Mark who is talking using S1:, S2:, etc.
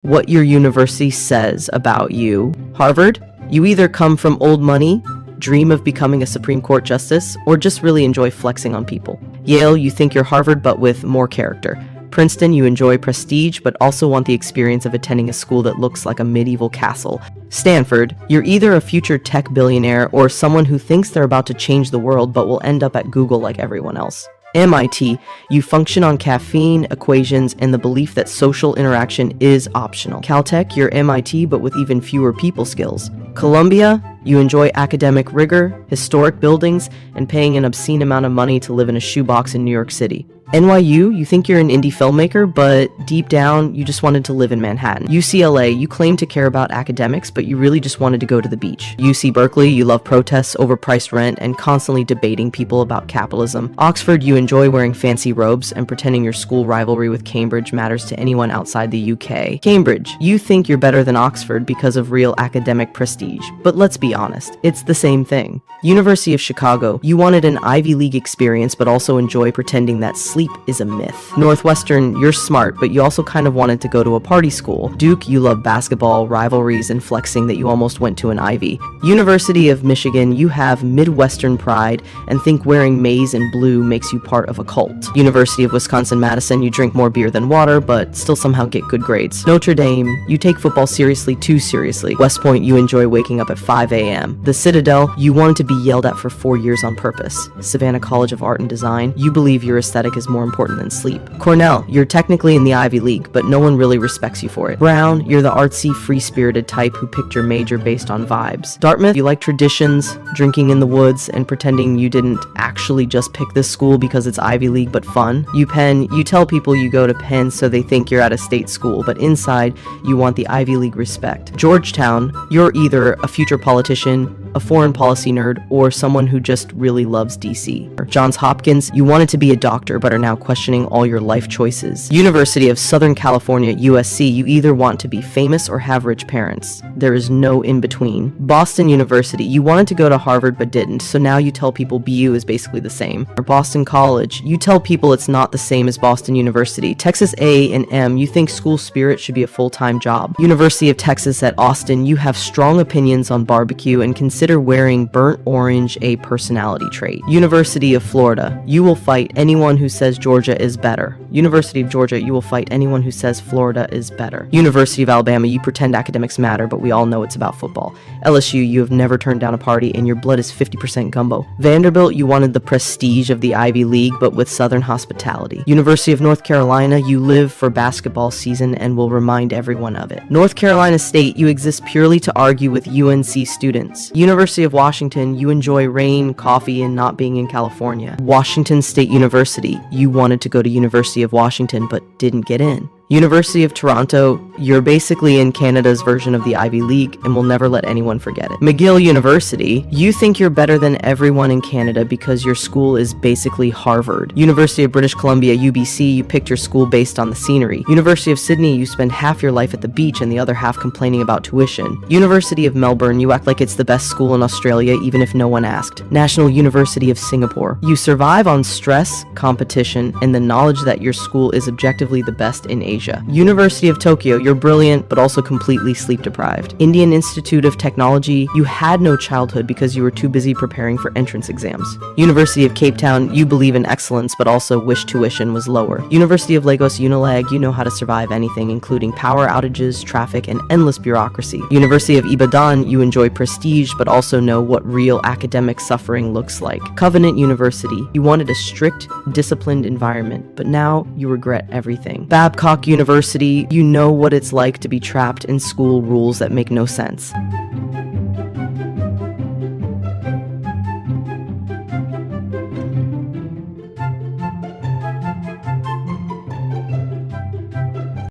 S1: what your university says about you. Harvard, you either come from old money, dream of becoming a Supreme Court justice, or just really enjoy flexing on people. Yale, you think you're Harvard but with more character. Princeton, you enjoy prestige but also want the experience of attending a school that looks like a medieval castle. Stanford, you're either a future tech billionaire or someone who thinks they're about to change the world but will end up at Google like everyone else. MIT, you function on caffeine, equations, and the belief that social interaction is optional. Caltech, you're MIT but with even fewer people skills. Columbia, you enjoy academic rigor, historic buildings, and paying an obscene amount of money to live in a shoebox in New York City. NYU, you think you're an indie filmmaker, but deep down, you just wanted to live in Manhattan. UCLA, you claim to care about academics, but you really just wanted to go to the beach. UC Berkeley, you love protests, overpriced rent, and constantly debating people about capitalism. Oxford, you enjoy wearing fancy robes and pretending your school rivalry with Cambridge matters to anyone outside the UK. Cambridge, you think you're better than Oxford because of real academic prestige, but let's be honest, it's the same thing. University of Chicago, you wanted an Ivy League experience, but also enjoy pretending that sleep is a myth. Northwestern, you're smart, but you also kind of wanted to go to a party school. Duke, you love basketball, rivalries, and flexing that you almost went to an Ivy. University of Michigan, you have Midwestern pride and think wearing maize and blue makes you part of a cult. University of Wisconsin-Madison, you drink more beer than water, but still somehow get good grades. Notre Dame, you take football seriously too seriously. West Point, you enjoy waking up at 5 a.m. The Citadel, you wanted to be yelled at for 4 years on purpose. Savannah College of Art and Design, you believe your aesthetic is more important than sleep. Cornell, you're technically in the Ivy League, but no one really respects you for it. Brown, you're the artsy, free-spirited type who picked your major based on vibes. Dartmouth, you like traditions, drinking in the woods, and pretending you didn't actually just pick this school because it's Ivy League but fun. UPenn, you tell people you go to Penn so they think you're at a state school, but inside, you want the Ivy League respect. Georgetown, you're either a future politician, a foreign policy nerd, or someone who just really loves DC. Johns Hopkins, you wanted to be a doctor but are now questioning all your life choices. University of Southern California, USC, you either want to be famous or have rich parents. There is no in between. Boston University, you wanted to go to Harvard but didn't, so now you tell people BU is basically the same. Or Boston College, you tell people it's not the same as Boston University. Texas A&M, you think school spirit should be a full-time job. University of Texas at Austin, you have strong opinions on barbecue and consider wearing burnt orange a personality trait. University of Florida, you will fight anyone who says Georgia is better. University of Georgia, you will fight anyone who says Florida is better. University of Alabama, you pretend academics matter, but we all know it's about football. LSU, you have never turned down a party and your blood is 50% gumbo. Vanderbilt, you wanted the prestige of the Ivy League, but with Southern hospitality. University of North Carolina, you live for basketball season and will remind everyone of it. North Carolina State, you exist purely to argue with UNC students. University of Washington, you enjoy rain, coffee, and not being in California. Washington State University, you wanted to go to University of Washington but didn't get in. University of Toronto, you're basically in Canada's version of the Ivy League and will never let anyone forget it. McGill University, you think you're better than everyone in Canada because your school is basically Harvard. University of British Columbia, UBC, you picked your school based on the scenery. University of Sydney, you spend half your life at the beach and the other half complaining about tuition. University of Melbourne, you act like it's the best school in Australia even if no one asked. National University of Singapore, you survive on stress, competition, and the knowledge that your school is objectively the best in Asia. University of Tokyo, you're brilliant but also completely sleep deprived. Indian Institute of Technology, you had no childhood because you were too busy preparing for entrance exams. University of Cape Town, you believe in excellence but also wish tuition was lower. University of Lagos Unilag, you know how to survive anything including power outages, traffic, and endless bureaucracy. University of Ibadan, you enjoy prestige but also know what real academic suffering looks like. Covenant University, you wanted a strict, disciplined environment, but now you regret everything. Babcock University, you know what it's like to be trapped in school rules that make no sense.